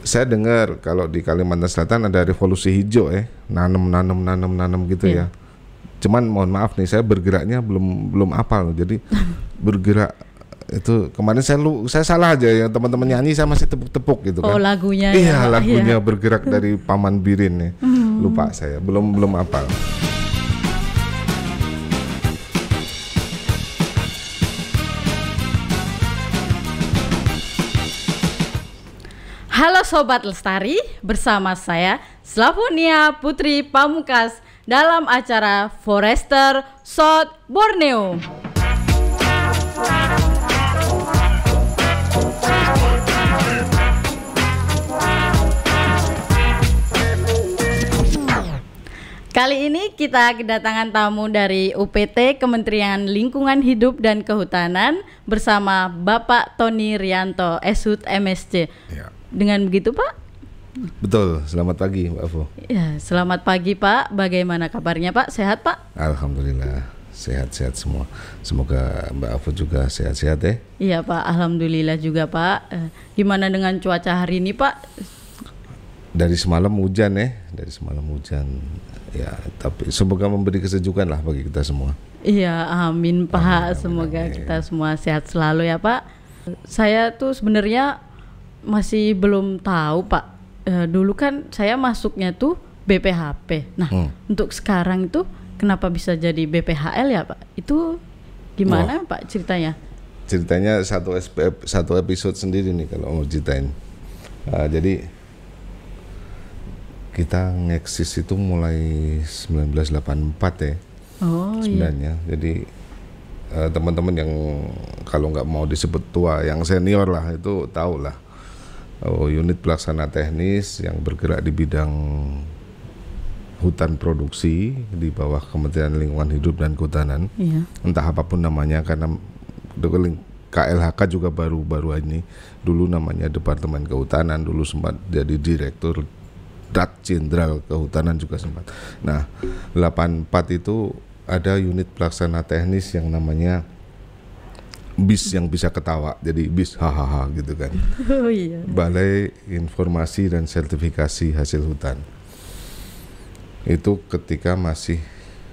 Saya dengar kalau di Kalimantan Selatan ada revolusi hijau nanam gitu ya. Cuman mohon maaf nih, saya bergeraknya belum hafal. Jadi bergerak itu kemarin saya salah aja ya, teman-teman nyanyi saya masih tepuk-tepuk gitu kan. Oh, lagunya iya, ya, lagunya bergerak dari Paman Birin nih. Lupa saya, belum hafal. Halo Sobat Lestari, bersama saya Slavonia Putri Pamungkas dalam acara Forester South Borneo. Kali ini kita kedatangan tamu dari UPT Kementerian Lingkungan Hidup dan Kehutanan bersama Bapak Tony Rianto, Eshut MSc. Ya. Dengan begitu Pak? Betul, selamat pagi Mbak Avo. Ya, selamat pagi Pak, bagaimana kabarnya Pak? Sehat Pak? Alhamdulillah, sehat-sehat semua. Semoga Mbak Avo juga sehat-sehat ya. Iya Pak, Alhamdulillah juga Pak. Gimana dengan cuaca hari ini Pak? Dari semalam hujan ya, tapi semoga memberi kesejukan lah bagi kita semua. Iya, amin Pak, semoga kita semua sehat selalu ya Pak. Saya tuh sebenarnya masih belum tahu Pak. Dulu kan saya masuknya tuh BPHP. Nah, untuk sekarang itu kenapa bisa jadi BPHL ya Pak? Itu gimana Pak ceritanya? Ceritanya satu episode sendiri nih kalau mau ceritain. Jadi kita ngeksis itu mulai 1984 ya. Oh sebenarnya. Iya. Jadi teman-teman yang kalau nggak mau disebut tua, yang senior lah itu tahu lah. Unit pelaksana teknis yang bergerak di bidang hutan produksi di bawah Kementerian Lingkungan Hidup dan Kehutanan. Iya. Entah apapun namanya, karena KLHK juga baru ini. Dulu namanya Departemen Kehutanan, dulu sempat jadi Direktur Jenderal Kehutanan juga sempat. Nah, 84 itu ada unit pelaksana teknis yang namanya BIS, yang bisa ketawa, jadi BIS hahaha gitu kan. Oh iya. Balai Informasi dan Sertifikasi Hasil Hutan. Itu ketika masih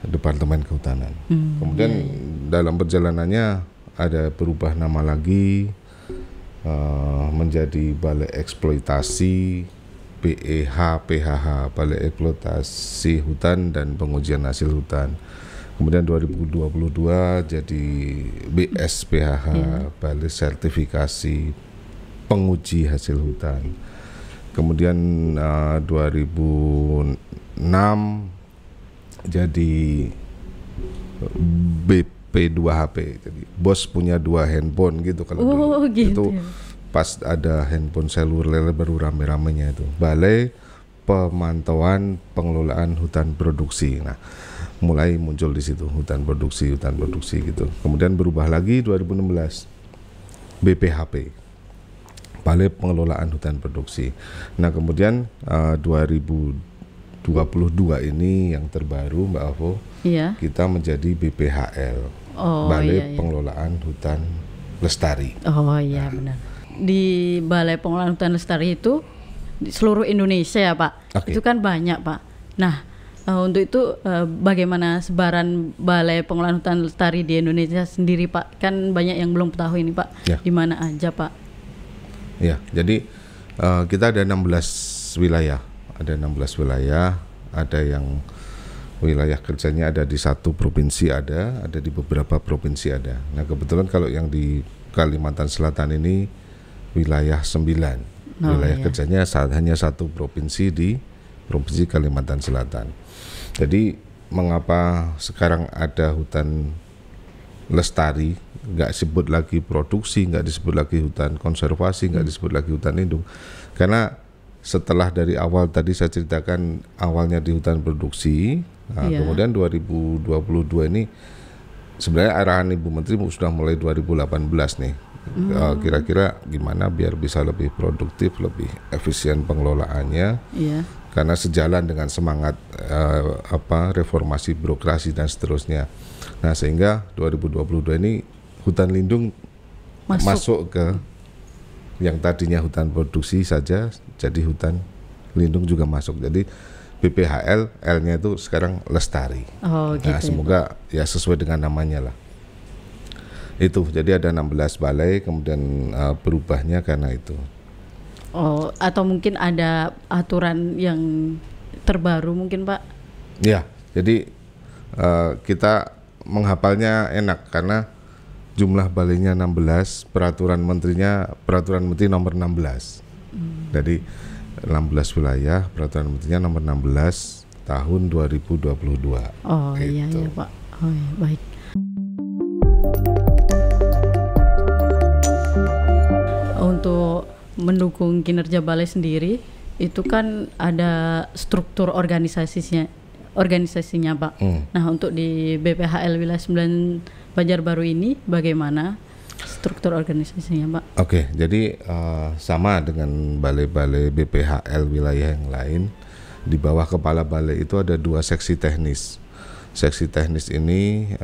Departemen Kehutanan. Kemudian dalam perjalanannya ada berubah nama lagi menjadi Balai Eksploitasi BEH PHH, Balai Eksploitasi Hutan dan Pengujian Hasil Hutan. Kemudian 2022 jadi BSPHH, Balai Sertifikasi Penguji Hasil Hutan. Kemudian 2006 jadi BP2HP. Jadi bos punya 2 handphone gitu kalau dulu. Gitu. Itu pas ada handphone seluler baru rame-ramenya itu. Balai Pemantauan Pengelolaan Hutan Produksi. Nah, mulai muncul di situ hutan produksi gitu. Kemudian berubah lagi 2016 BPHP, Balai Pengelolaan Hutan Produksi. Nah, kemudian 2022 ini yang terbaru Mbak Avo, kita menjadi BPHL, Balai Pengelolaan Hutan Lestari. Oh iya, benar. Di Balai Pengelolaan Hutan Lestari itu di seluruh Indonesia ya Pak. Itu kan banyak Pak. Nah, untuk itu bagaimana sebaran Balai Pengelolaan Hutan Lestari di Indonesia sendiri Pak? Kan banyak yang belum tahu ini Pak. Ya. Di mana aja Pak? Ya, jadi kita ada 16 wilayah. Ada 16 wilayah, ada yang wilayah kerjanya ada di satu provinsi, ada di beberapa provinsi ada. Nah, kebetulan kalau yang di Kalimantan Selatan ini wilayah 9. Wilayah kerjanya hanya satu provinsi di Provinsi Kalimantan Selatan. Jadi mengapa sekarang ada hutan lestari, nggak disebut lagi produksi, nggak disebut lagi hutan konservasi, nggak disebut lagi hutan lindung? Karena setelah dari awal tadi saya ceritakan awalnya di hutan produksi, kemudian 2022 ini sebenarnya arahan Ibu Menteri sudah mulai 2018 nih. Kira-kira gimana biar bisa lebih produktif, lebih efisien pengelolaannya. Karena sejalan dengan semangat reformasi birokrasi dan seterusnya. Nah, sehingga 2022 ini hutan lindung masuk ke yang tadinya hutan produksi saja jadi hutan lindung juga masuk. Jadi BPHL L-nya itu sekarang lestari. Oh, gitu. Nah, semoga ya sesuai dengan namanya lah. Itu jadi ada 16 balai, kemudian berubahnya karena itu. Oh, atau mungkin ada aturan yang terbaru mungkin Pak? Ya, jadi kita menghafalnya enak karena jumlah balainya 16, peraturan menteri nomor 16. Jadi 16 wilayah, peraturan menterinya nomor 16 tahun 2022. Oh gitu. iya Pak. Oh iya, baik. Untuk mendukung kinerja balai sendiri itu kan ada struktur organisasinya Pak. Nah, untuk di BPHL Wilayah 9 Banjarbaru ini bagaimana struktur organisasinya Pak? Oke, jadi sama dengan balai-balai BPHL wilayah yang lain, di bawah kepala balai itu ada 2 seksi teknis. Seksi teknis ini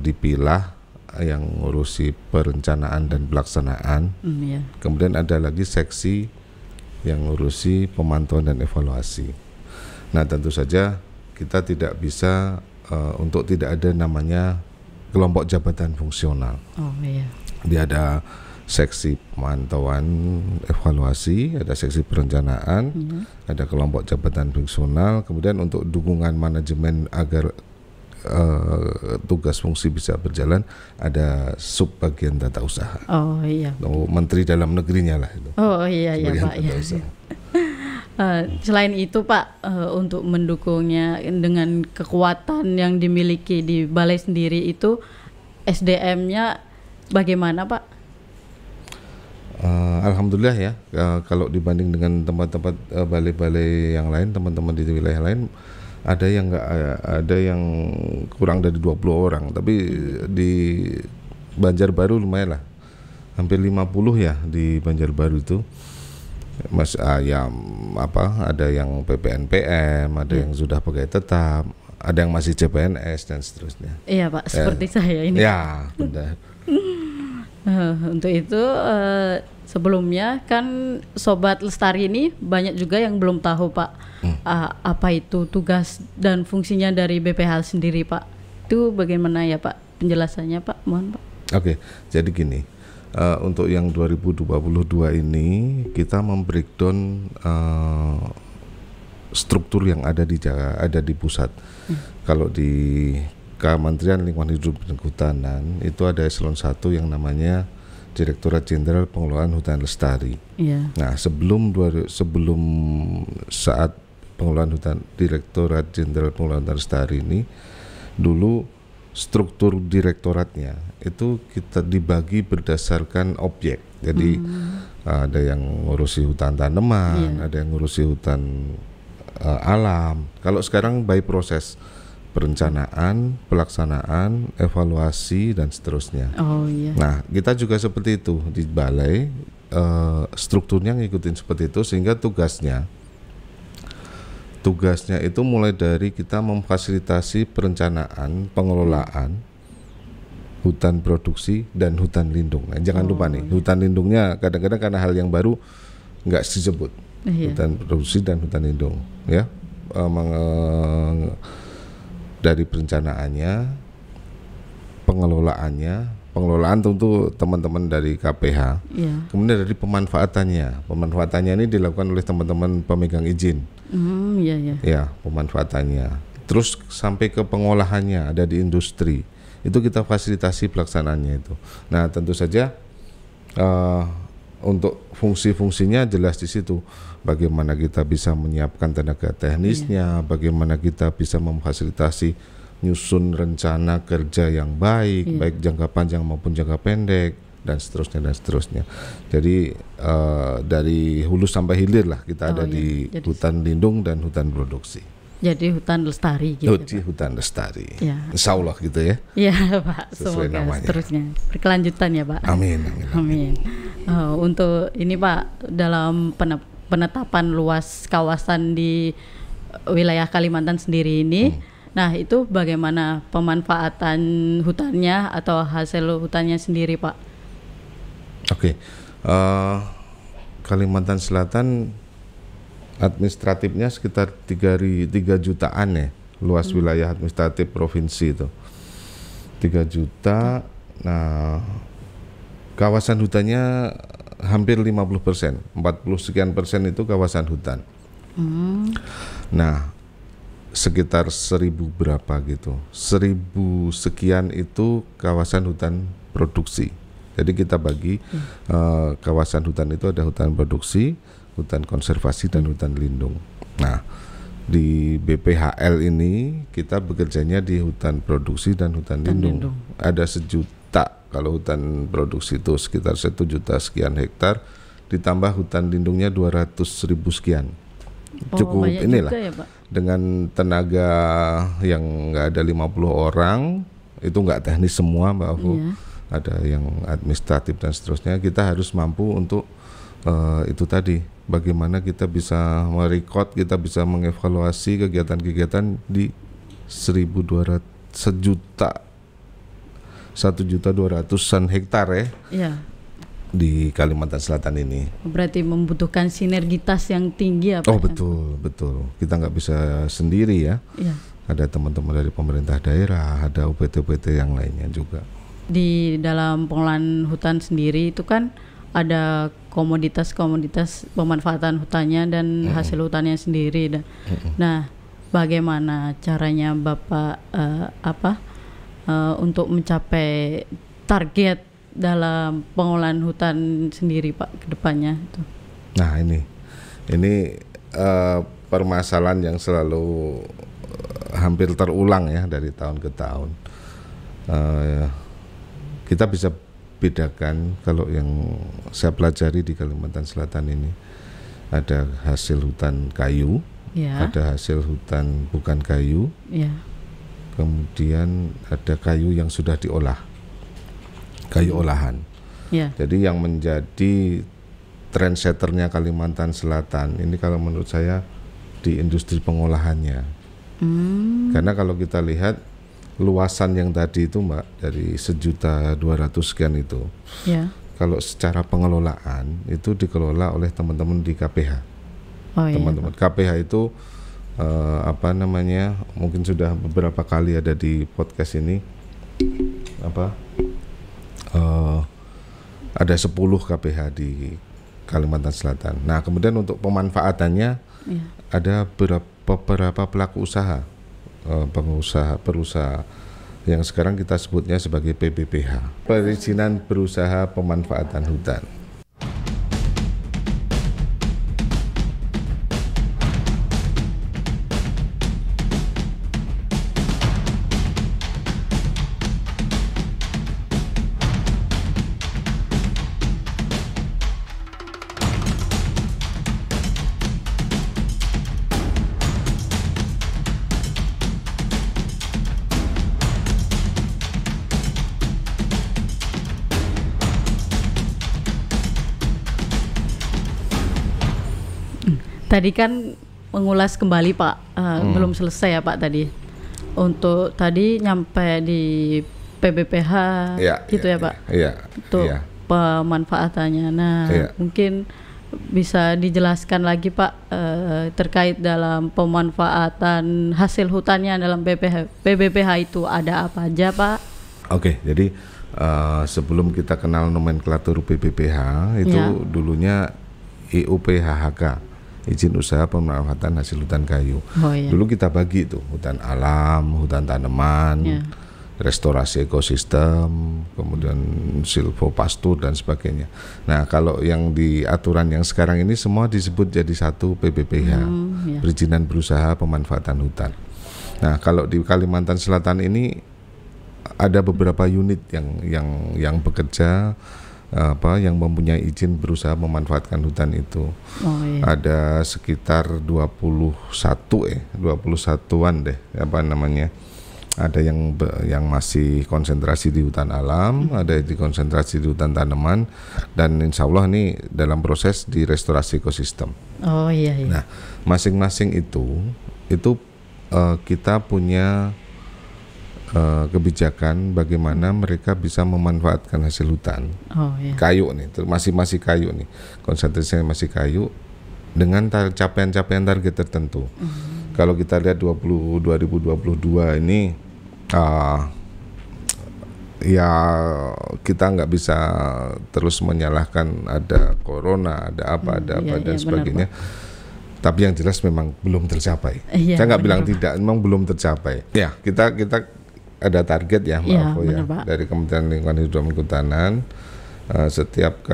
dipilah yang ngurusi perencanaan dan pelaksanaan. Iya. Kemudian ada lagi seksi yang ngurusi pemantauan dan evaluasi. Nah, tentu saja kita tidak bisa untuk tidak ada namanya kelompok jabatan fungsional. Oh iya. Dia ada seksi pemantauan evaluasi, ada seksi perencanaan, ada kelompok jabatan fungsional, kemudian untuk dukungan manajemen agar tugas fungsi bisa berjalan ada subbagian tata usaha. Oh iya. Menteri dalam negerinya lah itu. Oh iya ya Pak. Ya. Selain itu Pak, untuk mendukungnya dengan kekuatan yang dimiliki di balai sendiri itu SDM-nya bagaimana Pak? Alhamdulillah ya, kalau dibanding dengan tempat-tempat balai-balai yang lain, teman-teman di wilayah lain ada yang kurang dari 20 orang, tapi di Banjarbaru lumayan lah, hampir 50 ya di Banjarbaru itu. Ada yang PPNPM, ada yang sudah pegawai tetap, ada yang masih CPNS dan seterusnya. Iya Pak, seperti saya ini. Ya, benar. Untuk itu sebelumnya kan Sobat Lestari ini banyak juga yang belum tahu Pak apa itu tugas dan fungsinya dari BPH sendiri Pak. Itu bagaimana ya Pak penjelasannya Pak? Mohon Pak. Oke, jadi gini. Untuk yang 2022 ini kita membreakdown struktur yang ada di pusat. Kalau di Kementerian Lingkungan Hidup dan Kehutanan itu ada eselon 1 yang namanya Direktorat Jenderal Pengelolaan Hutan Lestari. Iya. Nah, sebelum saat pengelolaan hutan, Direktorat Jenderal Pengelolaan Hutan Lestari ini dulu struktur direktoratnya itu kita dibagi berdasarkan objek. Jadi ada yang ngurusi hutan tanaman, ada yang ngurusi hutan alam. Kalau sekarang by proses perencanaan, pelaksanaan, evaluasi dan seterusnya. Oh iya. Nah, kita juga seperti itu di balai, strukturnya ngikutin seperti itu sehingga tugasnya itu mulai dari kita memfasilitasi perencanaan, pengelolaan hutan produksi dan hutan lindung. Nah, jangan lupa nih, hutan lindungnya kadang-kadang karena hal yang baru nggak disebut. Hutan produksi dan hutan lindung, ya. Dari perencanaannya, pengelolaan tentu teman-teman dari KPH. Kemudian dari pemanfaatannya ini dilakukan oleh teman-teman pemegang izin. Ya, pemanfaatannya. Terus sampai ke pengolahannya ada di industri. Itu kita fasilitasi pelaksanaannya itu. Nah, tentu saja untuk fungsi-fungsinya jelas di situ. Bagaimana kita bisa menyiapkan tenaga teknisnya, bagaimana kita bisa memfasilitasi nyusun rencana kerja yang baik, baik jangka panjang maupun jangka pendek dan seterusnya. Jadi dari hulu sampai hilir lah kita ada di hutan lindung dan hutan produksi. Jadi hutan lestari gitu. Hutan lestari. Ya. Insya Allah gitu ya. Iya Pak. Sesuai semoga namanya. Seterusnya berkelanjutan ya Pak. Amin. Untuk ini Pak, dalam penetapan luas kawasan di wilayah Kalimantan sendiri ini, nah itu bagaimana pemanfaatan hutannya atau hasil hutannya sendiri Pak? Oke. Kalimantan Selatan administratifnya sekitar 3 jutaan ya, luas wilayah administratif provinsi itu 3 juta. Nah, kawasan hutannya hampir 50%, 40 sekian persen itu kawasan hutan. Nah, sekitar 1000 berapa gitu, 1000 sekian itu kawasan hutan produksi. Jadi kita bagi kawasan hutan itu ada hutan produksi, hutan konservasi, dan hutan lindung. Nah, di BPHL ini kita bekerjanya di hutan produksi dan hutan lindung. Ada 1 juta, kalau hutan produksi itu sekitar 1 juta sekian hektar, ditambah hutan lindungnya 200.000 sekian. Cukup inilah ya, Pak? Dengan tenaga yang nggak ada 50 orang, itu nggak teknis semua, Mbak Afu. Ada yang administratif dan seterusnya. Kita harus mampu untuk itu tadi, bagaimana kita bisa merekod, kita bisa mengevaluasi kegiatan-kegiatan di 1.200.000 hektar ya. Di Kalimantan Selatan ini. Berarti membutuhkan sinergitas yang tinggi ya Pak? Oh betul. Kita nggak bisa sendiri ya. Ada teman-teman dari pemerintah daerah, ada UPT-UPT yang lainnya juga. Di dalam pengelolaan hutan sendiri itu kan ada komoditas-komoditas pemanfaatan hutannya dan hasil hutannya sendiri. Nah, bagaimana caranya Bapak untuk mencapai target dalam pengolahan hutan sendiri Pak ke depannya itu? Nah, ini permasalahan yang selalu hampir terulang ya dari tahun ke tahun. Kita bisa bedakan, kalau yang saya pelajari di Kalimantan Selatan ini ada hasil hutan kayu, ada hasil hutan bukan kayu, kemudian ada kayu yang sudah diolah, kayu olahan. Jadi yang menjadi trendsetternya Kalimantan Selatan ini kalau menurut saya di industri pengolahannya. Karena kalau kita lihat luasan yang tadi itu Mbak, dari 1.200.000 sekian itu, kalau secara pengelolaan itu dikelola oleh teman-teman di KPH. Teman-teman KPH itu mungkin sudah beberapa kali ada di podcast ini, ada 10 KPH di Kalimantan Selatan. Nah, kemudian untuk pemanfaatannya ada beberapa pelaku usaha, perusaha yang sekarang kita sebutnya sebagai PBPH, perizinan berusaha pemanfaatan hutan. Tadi kan mengulas kembali Pak, belum selesai ya Pak tadi. Untuk tadi nyampe di PBPH gitu ya Pak. Untuk pemanfaatannya. Nah, mungkin bisa dijelaskan lagi Pak terkait dalam pemanfaatan hasil hutannya dalam PBPH itu ada apa aja Pak? Oke, jadi sebelum kita kenal nomenklatur PBPH itu dulunya IUPHHK, izin usaha pemanfaatan hasil hutan kayu. Dulu kita bagi itu hutan alam, hutan tanaman, restorasi ekosistem, kemudian silvopastur dan sebagainya. Nah, kalau yang di aturan yang sekarang ini semua disebut jadi satu PBPH, perizinan berusaha pemanfaatan hutan. Nah, kalau di Kalimantan Selatan ini ada beberapa unit yang bekerja yang mempunyai izin berusaha memanfaatkan hutan itu. Ada sekitar 21-an deh, ada yang masih konsentrasi di hutan alam, ada di konsentrasi di hutan tanaman, dan insya Allah ini dalam proses di restorasi ekosistem. Nah, masing-masing itu kita punya kebijakan bagaimana mereka bisa memanfaatkan hasil hutan. Kayu nih, masih kayu nih, konsentrasinya masih kayu. dengan capaian-capaian target tertentu. Kalau kita lihat 2022 ini ya kita nggak bisa terus menyalahkan ada corona, ada apa dan sebagainya. Benar, tapi yang jelas memang belum tercapai. Saya nggak bilang tidak, memang belum tercapai. Ya kita ada target ya, Mbak Avo ya, dari Kementerian Lingkungan Hidup dan Kehutanan. Setiap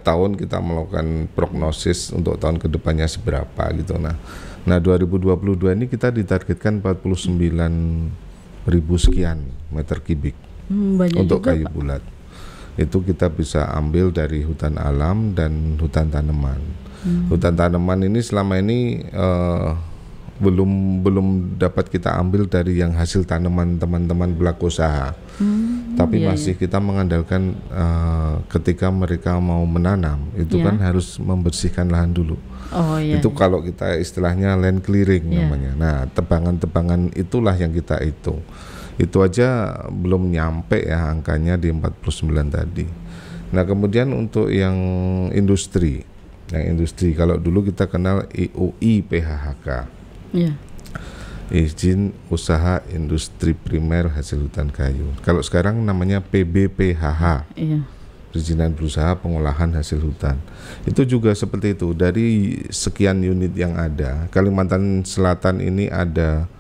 tahun kita melakukan prognosis untuk tahun kedepannya seberapa gitu. Nah 2022 ini kita ditargetkan 49.000 sekian meter kubik untuk kayu bulat. Itu kita bisa ambil dari hutan alam dan hutan tanaman. Hutan tanaman ini selama ini belum dapat kita ambil dari yang hasil tanaman teman-teman pelaku usaha. Tapi masih kita mengandalkan ketika mereka mau menanam itu kan harus membersihkan lahan dulu. Itu kalau kita istilahnya land clearing namanya. Nah, tebangan-tebangan itulah yang kita hitung. Itu aja belum nyampe ya angkanya di 49 tadi. Nah, kemudian untuk yang industri. Kalau dulu kita kenal IUI PHHK. Izin Usaha Industri Primer Hasil Hutan Kayu. Kalau sekarang namanya PBPHH. Perizinan Berusaha Pengolahan Hasil Hutan. Itu juga seperti itu. Dari sekian unit yang ada, Kalimantan Selatan ini ada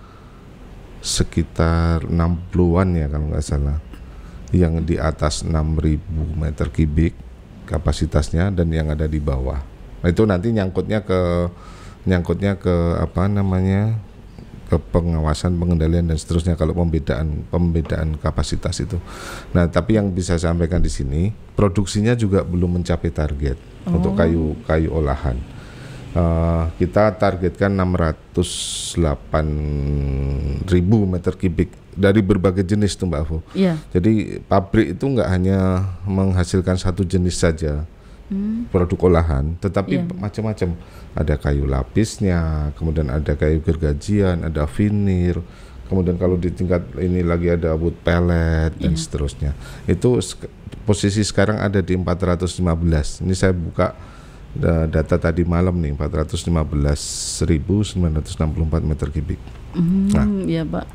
sekitar 60-an ya kalau nggak salah, yang di atas 6.000 meter kubik kapasitasnya dan yang ada di bawah. Nah, itu nanti nyangkutnya ke apa namanya, ke pengawasan, pengendalian dan seterusnya kalau pembedaan kapasitas itu. Nah, tapi yang bisa saya sampaikan di sini, produksinya juga belum mencapai target untuk kayu olahan. Kita targetkan 608.000 meter kubik dari berbagai jenis tuh Mbak Avo. Jadi pabrik itu nggak hanya menghasilkan satu jenis saja produk olahan, tetapi macam-macam. Ada kayu lapisnya, kemudian ada kayu gergajian, ada vinir, kemudian kalau di tingkat ini lagi ada wood pellet dan seterusnya. Itu posisi sekarang ada di 415. Ini saya buka data tadi malam nih, 415.964 meter kubik. Iya Pak.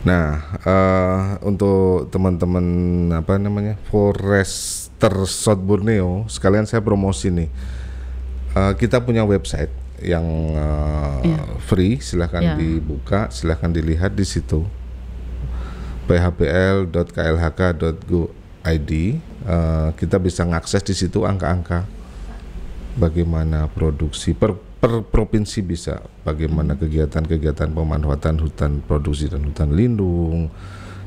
Nah, untuk teman-teman apa namanya Forester South Borneo, sekalian saya promosi nih. Kita punya website yang free, silahkan dibuka, silahkan dilihat di situ, phpl.klhk.go.id. Kita bisa mengakses di situ angka-angka bagaimana produksi per provinsi, bisa bagaimana kegiatan-kegiatan pemanfaatan hutan produksi dan hutan lindung,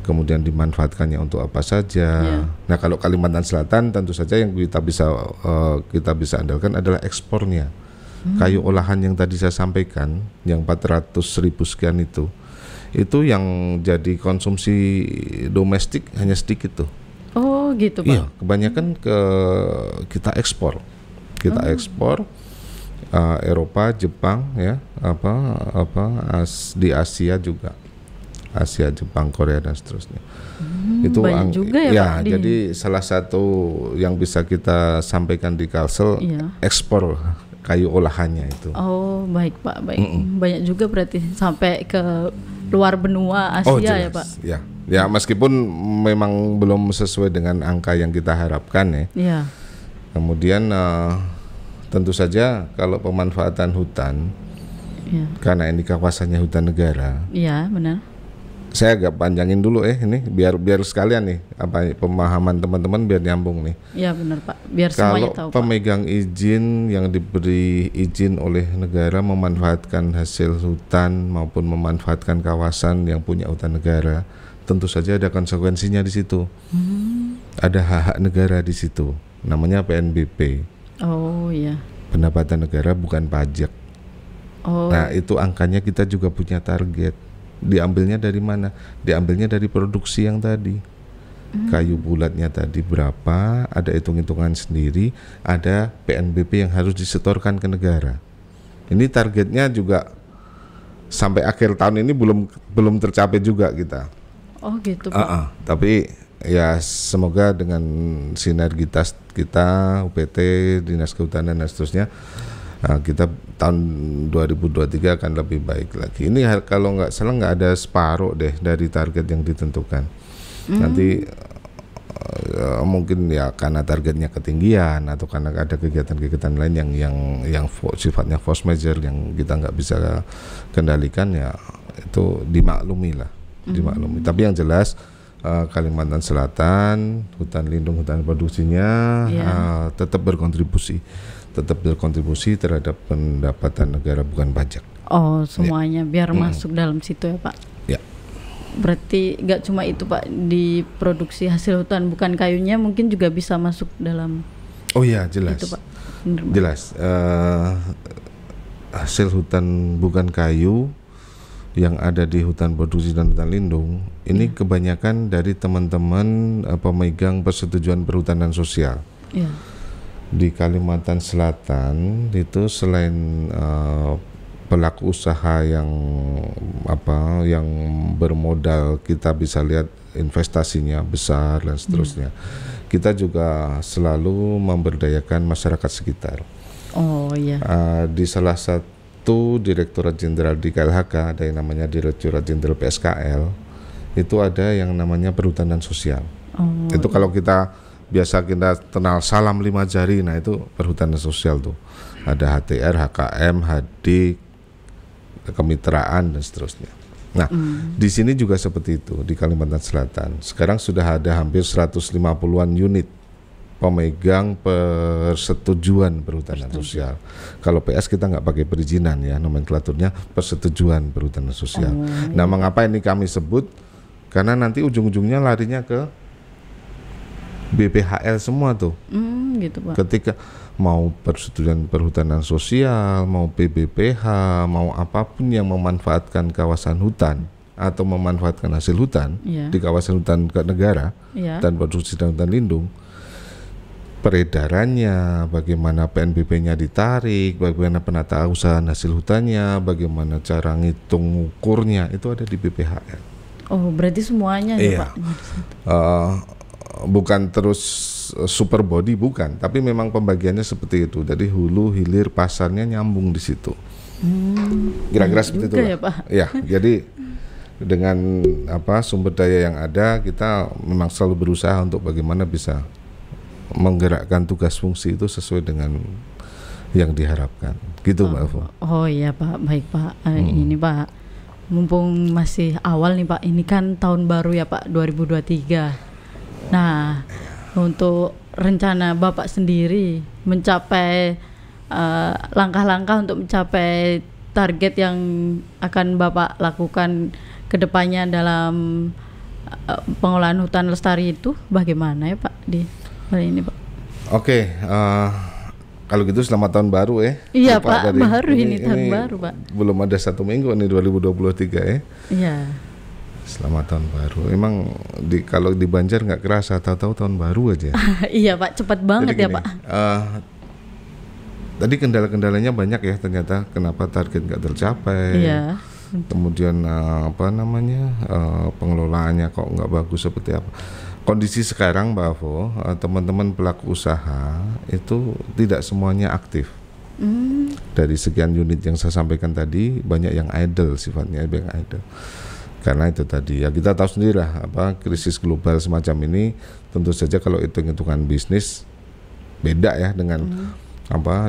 kemudian dimanfaatkannya untuk apa saja. Nah, kalau Kalimantan Selatan tentu saja yang kita bisa andalkan adalah ekspornya. Kayu olahan yang tadi saya sampaikan, yang 400.000 sekian itu yang jadi konsumsi domestik hanya sedikit tuh. Oh gitu Pak. Iya, kebanyakan kita ekspor. Ekspor Eropa, Jepang ya, di Asia juga. Asia, Jepang, Korea dan seterusnya. Itu banyak juga ya Pak. Jadi salah satu yang bisa kita sampaikan di Kalsel, ekspor kayu olahannya itu. Oh baik Pak, baik. Banyak juga berarti sampai ke luar benua Asia ya Pak. Ya meskipun memang belum sesuai dengan angka yang kita harapkan ya. Kemudian tentu saja kalau pemanfaatan hutan, karena ini kawasannya hutan negara. Iya benar. Saya agak panjangin dulu ini biar sekalian nih pemahaman teman-teman biar nyambung nih. Iya benar Pak, biar semuanya tahu. Kalau pemegang izin yang diberi izin oleh negara memanfaatkan hasil hutan maupun memanfaatkan kawasan yang punya hutan negara, tentu saja ada konsekuensinya di situ. Ada hak negara di situ, namanya PNBP. Oh iya. Pendapatan negara bukan pajak. Nah itu angkanya kita juga punya target. Diambilnya dari mana? Diambilnya dari produksi yang tadi. Kayu bulatnya tadi berapa, ada hitung-hitungan sendiri, ada PNBP yang harus disetorkan ke negara. Ini targetnya juga sampai akhir tahun ini belum tercapai juga kita. Oh gitu Pak. Tapi ya semoga dengan sinergitas kita UPT, Dinas Kehutanan dan seterusnya, kita tahun 2023 akan lebih baik lagi. Ini kalau nggak salah nggak ada separuh deh dari target yang ditentukan. Nanti mungkin ya karena targetnya ketinggian atau karena ada kegiatan-kegiatan lain yang sifatnya force major yang kita nggak bisa kendalikan, ya itu dimaklumi lah, dimaklumi. Tapi yang jelas Kalimantan Selatan, hutan lindung, hutan produksinya tetap berkontribusi terhadap pendapatan negara bukan pajak. Oh, semuanya biar masuk dalam situ ya Pak. Ya. Berarti nggak cuma itu Pak, di produksi hasil hutan bukan kayunya mungkin juga bisa masuk dalam. Oh ya, jelas. Itu, Pak. Jelas. Hasil hutan bukan kayu yang ada di hutan produksi dan hutan lindung ini kebanyakan dari teman-teman pemegang persetujuan perhutanan sosial. Ya. Di Kalimantan Selatan itu selain pelaku usaha yang bermodal, kita bisa lihat investasinya besar dan seterusnya. Kita juga selalu memberdayakan masyarakat sekitar. Oh iya. Di salah satu Direktorat Jenderal di KLHK ada yang namanya Direktorat Jenderal PSKL, itu ada yang namanya perhutanan sosial. Itu kalau kita biasa kita kenal salam 5 jari, nah itu perhutanan sosial tuh. Ada HTR, HKM, HD, kemitraan dan seterusnya. Nah, di sini juga seperti itu di Kalimantan Selatan. Sekarang sudah ada hampir 150-an unit pemegang persetujuan perhutanan sosial. Kalau PS kita nggak pakai perizinan ya, nomenklaturnya persetujuan perhutanan sosial. Nah, mengapa ini kami sebut? Karena nanti ujung-ujungnya larinya ke BPHL semua tuh. Gitu Pak. Ketika mau persetujuan perhutanan sosial, mau PBPH, mau apapun yang memanfaatkan kawasan hutan atau memanfaatkan hasil hutan di kawasan hutan negara, hutan produksi dan hutan lindung, peredarannya, bagaimana PNBP-nya ditarik, bagaimana penatausahaan hasil hutannya, bagaimana cara ngitung ukurnya, itu ada di BPHL. Oh, berarti semuanya ya Pak? Bukan terus super body, bukan, tapi memang pembagiannya seperti itu. Jadi hulu, hilir, pasarnya nyambung di situ. Kira-kira seperti itu ya Pak? Ya, jadi dengan sumber daya yang ada, kita memang selalu berusaha untuk bagaimana bisa menggerakkan tugas fungsi itu sesuai dengan yang diharapkan, gitu Mbak Evo. Oh iya Pak, baik Pak. Ini Pak, mumpung masih awal nih Pak, ini kan tahun baru ya Pak, 2023. Nah, untuk rencana Bapak sendiri mencapai langkah-langkah untuk mencapai target yang akan Bapak lakukan ke depannya dalam pengolahan hutan lestari itu bagaimana ya Pak di hal ini Pak? Oke, kalau gitu selamat tahun baru ya. Iya Pak, baru ini tahun baru Pak. Belum ada 1 minggu nih 2023 ya. Iya. Selamat tahun baru. Emang kalau di Banjar nggak kerasa, tahu-tahu tahun baru aja. Iya Pak, cepat banget. Jadi, ya Pak. Tadi kendala-kendalanya banyak ya ternyata, kenapa target nggak tercapai. Iya. Kemudian pengelolaannya kok nggak bagus seperti apa. Kondisi sekarang Mbak Avo, teman-teman pelaku usaha itu tidak semuanya aktif. Dari sekian unit yang saya sampaikan tadi, banyak yang idle sifatnya, banyak idle. Karena itu tadi ya, kita tahu sendiri lah krisis global semacam ini, tentu saja kalau hitung-hitungan bisnis beda ya dengan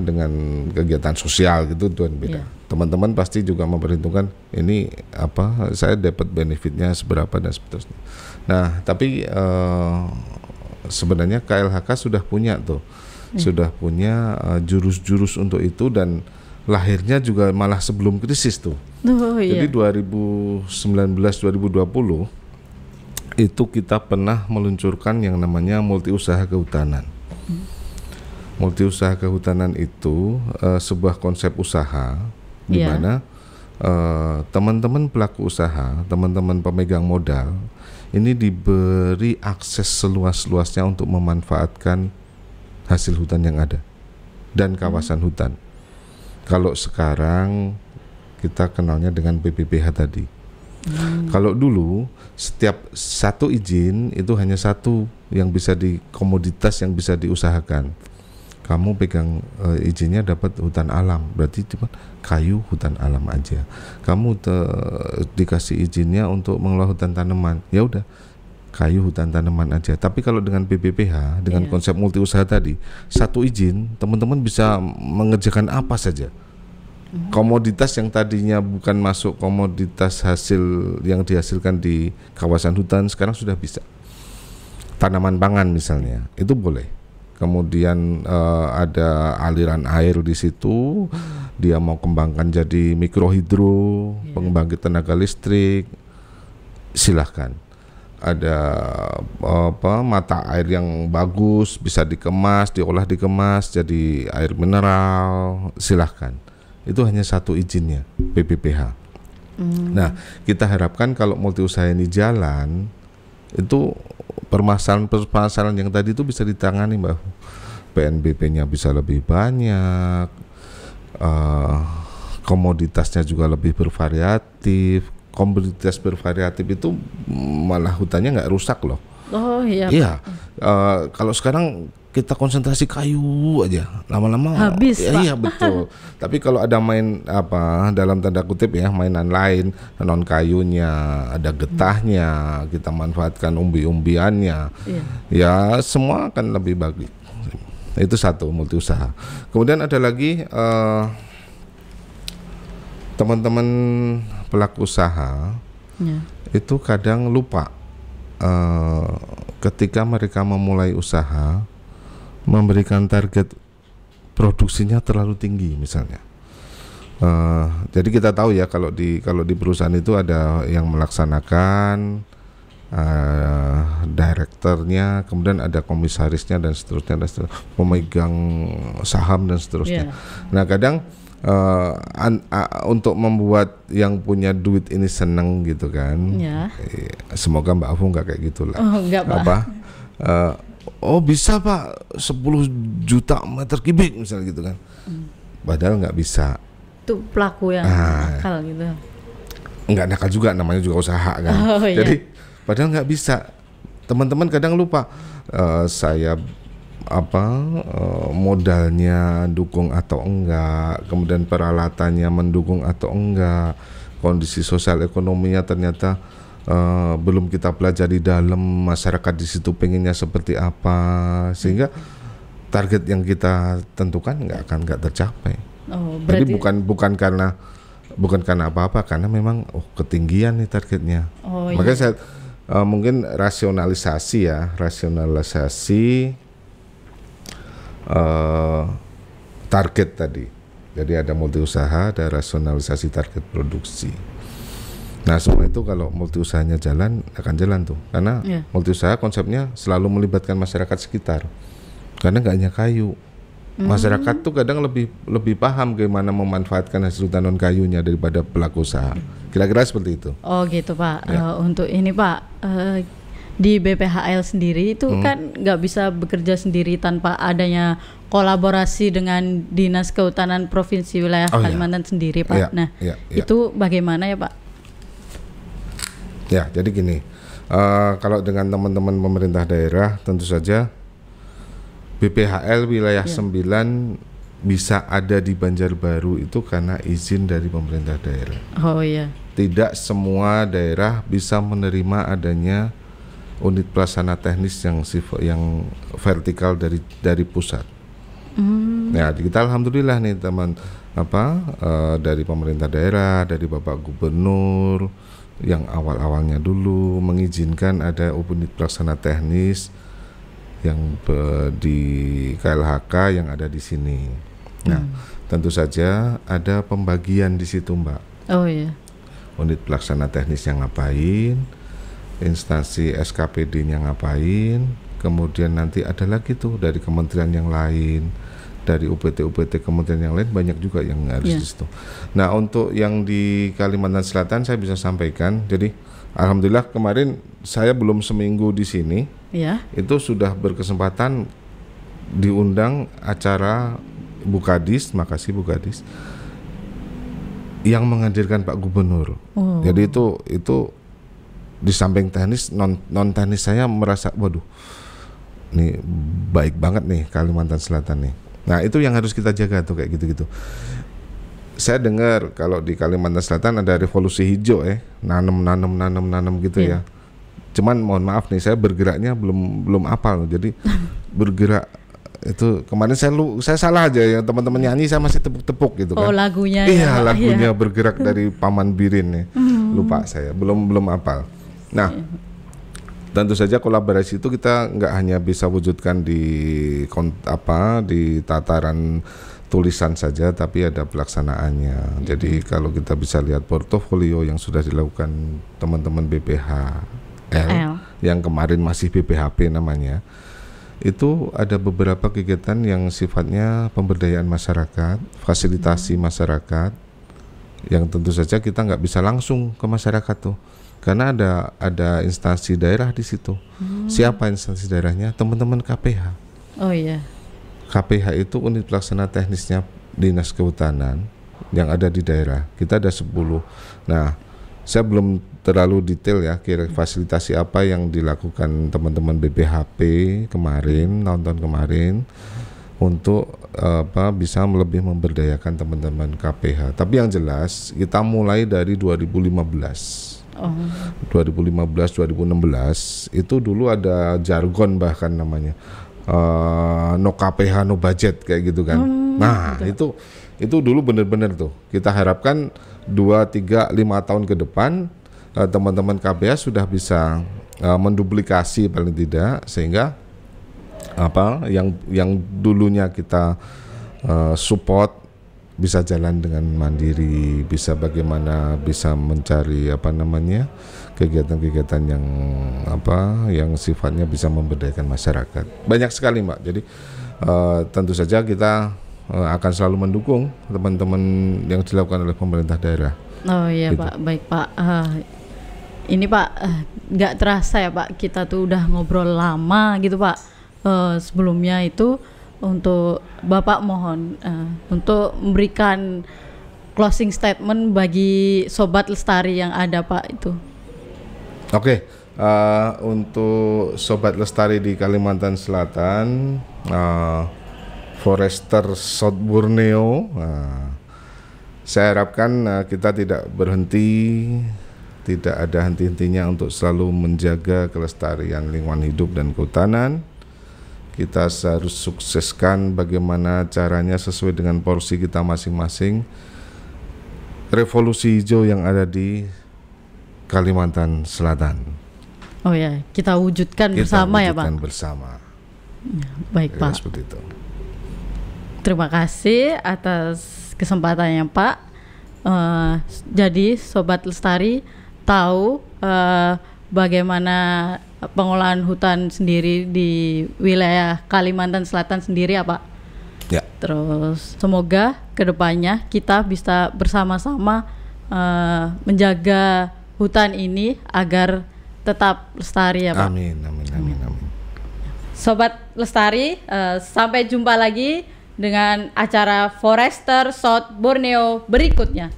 dengan kegiatan sosial gitu tuh beda. Teman-teman pasti juga memperhitungkan ini saya dapat benefitnya seberapa dan seterusnya. Nah, tapi sebenarnya KLHK sudah punya tuh, sudah punya jurus-jurus untuk itu, dan lahirnya juga malah sebelum krisis tuh. Jadi 2019-2020 itu kita pernah meluncurkan yang namanya multi usaha kehutanan. Multi usaha kehutanan itu sebuah konsep usaha di mana teman-teman pelaku usaha, teman-teman pemegang modal ini diberi akses seluas-luasnya untuk memanfaatkan hasil hutan yang ada dan kawasan hutan. Kalau sekarang kita kenalnya dengan PBPH tadi, Kalau dulu setiap satu izin itu hanya satu yang bisa komoditas yang bisa diusahakan. Kamu pegang izinnya dapat hutan alam, berarti cuma kayu hutan alam aja. Kamu dikasih izinnya untuk mengelola hutan tanaman, ya udah kayu hutan tanaman aja. Tapi kalau dengan BPPH dengan konsep multi usaha tadi, satu izin teman-teman bisa mengerjakan apa saja. Komoditas yang tadinya bukan masuk komoditas hasil yang dihasilkan di kawasan hutan sekarang sudah bisa. Tanaman pangan misalnya, itu boleh. Kemudian ada aliran air di situ, dia mau kembangkan jadi mikrohidro, pembangkit tenaga listrik, silahkan. Ada mata air yang bagus, bisa dikemas, dikemas jadi air mineral, silahkan. Itu hanya satu izinnya, BPPH. Nah, kita harapkan kalau multi usaha ini jalan, itu permasalahan yang tadi itu bisa ditangani, Mbak. PNBP-nya bisa lebih banyak, komoditasnya juga lebih bervariatif. Komoditas bervariatif itu malah hutannya nggak rusak loh. Oh iya. Iya, kalau sekarang kita konsentrasi kayu aja, lama-lama habis, Pak. Iya betul. Tapi kalau ada main dalam tanda kutip ya, mainan lain, non kayunya, ada getahnya, kita manfaatkan umbi-umbiannya, ya semua akan lebih bagus. Itu satu, multi usaha. Kemudian ada lagi teman-teman pelaku usaha itu kadang lupa ketika mereka memulai usaha, memberikan target produksinya terlalu tinggi misalnya. Jadi kita tahu ya kalau di perusahaan itu ada yang melaksanakan, direkturnya, kemudian ada komisarisnya dan seterusnya, pemegang saham dan seterusnya. Nah kadang untuk membuat yang punya duit ini seneng gitu kan. Semoga Mbak Afu nggak kayak gitulah. Oh enggak, Pak. Oh bisa Pak 10 juta meter kubik misalnya gitu kan. Padahal nggak bisa. Itu pelaku yang nakal gitu. Nggak nakal juga, namanya juga usaha kan. Jadi padahal nggak bisa. Teman-teman kadang lupa, saya modalnya dukung atau enggak, kemudian peralatannya mendukung atau enggak, kondisi sosial ekonominya ternyata belum kita pelajari dalam, masyarakat di situ pengennya seperti apa, sehingga target yang kita tentukan nggak tercapai. Jadi bukan karena apa-apa, karena memang ketinggian nih targetnya. Makanya saya mungkin rasionalisasi target tadi. Jadi ada multi usaha, ada rasionalisasi target produksi. Nah semua itu kalau multi usahanya jalan, akan jalan tuh. Karena multi usaha konsepnya selalu melibatkan masyarakat sekitar. Karena nggak hanya kayu. Masyarakat tuh kadang lebih paham bagaimana memanfaatkan hasil hutan non kayunya daripada pelaku usaha. Kira-kira seperti itu. Oh gitu Pak. Untuk ini Pak, di BPHL sendiri itu kan nggak bisa bekerja sendiri tanpa adanya kolaborasi dengan Dinas Kehutanan Provinsi Wilayah Kalimantan sendiri Pak. Itu bagaimana ya Pak? Ya, jadi gini, kalau dengan teman-teman pemerintah daerah tentu saja BPHL wilayah 9 bisa ada di Banjarbaru itu karena izin dari pemerintah daerah. Tidak semua daerah bisa menerima adanya unit pelaksana teknis yang vertikal dari pusat. Nah, kita alhamdulillah nih teman dari pemerintah daerah, dari Bapak Gubernur yang awal-awalnya dulu mengizinkan ada unit pelaksana teknis yang di KLHK yang ada di sini. Nah, tentu saja ada pembagian di situ, Mbak. Unit pelaksana teknis yang ngapain, instansi SKPD-nya ngapain, kemudian nanti ada lagi tuh dari kementerian yang lain, dari UPT kementerian yang lain banyak juga yang harus di situ. Nah, untuk yang di Kalimantan Selatan saya bisa sampaikan, jadi alhamdulillah kemarin saya belum seminggu di sini, itu sudah berkesempatan diundang acara Bukadis, makasih Bukadis, yang menghadirkan Pak Gubernur. Jadi itu di samping teknis, non teknis saya merasa waduh, ini baik banget nih Kalimantan Selatan nih. Nah itu yang harus kita jaga tuh kayak gitu-gitu. Saya dengar kalau di Kalimantan Selatan ada revolusi hijau nanam gitu ya. Cuman mohon maaf nih, saya bergeraknya belum apal. Jadi bergerak itu kemarin saya salah aja ya, teman-teman nyanyi saya masih tepuk-tepuk gitu kan. Oh lagunya iya ya, lagunya bergerak dari Paman Birin nih. Lupa saya, belum apal. Nah tentu saja kolaborasi itu kita nggak hanya bisa wujudkan di tataran tulisan saja, tapi ada pelaksanaannya. Jadi kalau kita bisa lihat portofolio yang sudah dilakukan teman-teman BPHL yang kemarin masih BPHP namanya, itu ada beberapa kegiatan yang sifatnya pemberdayaan masyarakat, fasilitasi masyarakat, yang tentu saja kita nggak bisa langsung ke masyarakat tuh, karena ada instansi daerah di situ. Siapa instansi daerahnya? Teman-teman KPH. Oh iya. KPH itu unit pelaksana teknisnya Dinas Kehutanan yang ada di daerah. Kita ada 10. Nah, saya belum terlalu detail ya kira fasilitasi apa yang dilakukan teman-teman BPHP kemarin, tahun kemarin untuk bisa lebih memberdayakan teman-teman KPH. Tapi yang jelas kita mulai dari 2015. 2015 2016 itu dulu ada jargon bahkan namanya no KPH no budget kayak gitu kan. Nah, betul. itu dulu benar-benar tuh. Kita harapkan 2, 3, 5 tahun ke depan teman-teman KPH sudah bisa menduplikasi paling tidak, sehingga yang dulunya kita support bisa jalan dengan mandiri, bisa bagaimana bisa mencari kegiatan-kegiatan yang sifatnya bisa memberdayakan masyarakat. Banyak sekali Mbak. Jadi tentu saja kita akan selalu mendukung teman-teman yang dilakukan oleh pemerintah daerah. Oh iya gitu. Pak, baik Pak. Ini Pak, nggak terasa ya Pak, kita tuh udah ngobrol lama gitu Pak. Sebelumnya itu untuk Bapak mohon untuk memberikan closing statement bagi Sobat Lestari yang ada Pak itu. Oke, untuk Sobat Lestari di Kalimantan Selatan, Forester South Borneo, saya harapkan kita tidak berhenti, tidak ada henti-hentinya untuk selalu menjaga kelestarian lingkungan hidup dan kehutanan. Kita harus sukseskan bagaimana caranya sesuai dengan porsi kita masing-masing. Revolusi hijau yang ada di Kalimantan Selatan. Oh ya, kita wujudkan bersama ya Pak. Bersama. Baik Pak. Seperti itu. Terima kasih atas kesempatannya Pak. Jadi Sobat Lestari tahu bagaimana pengolahan hutan sendiri di wilayah Kalimantan Selatan sendiri ya Pak. Ya. Terus semoga kedepannya kita bisa bersama-sama menjaga hutan ini agar tetap lestari ya Pak. Amin. Sobat Lestari, sampai jumpa lagi dengan acara Forester South Borneo berikutnya.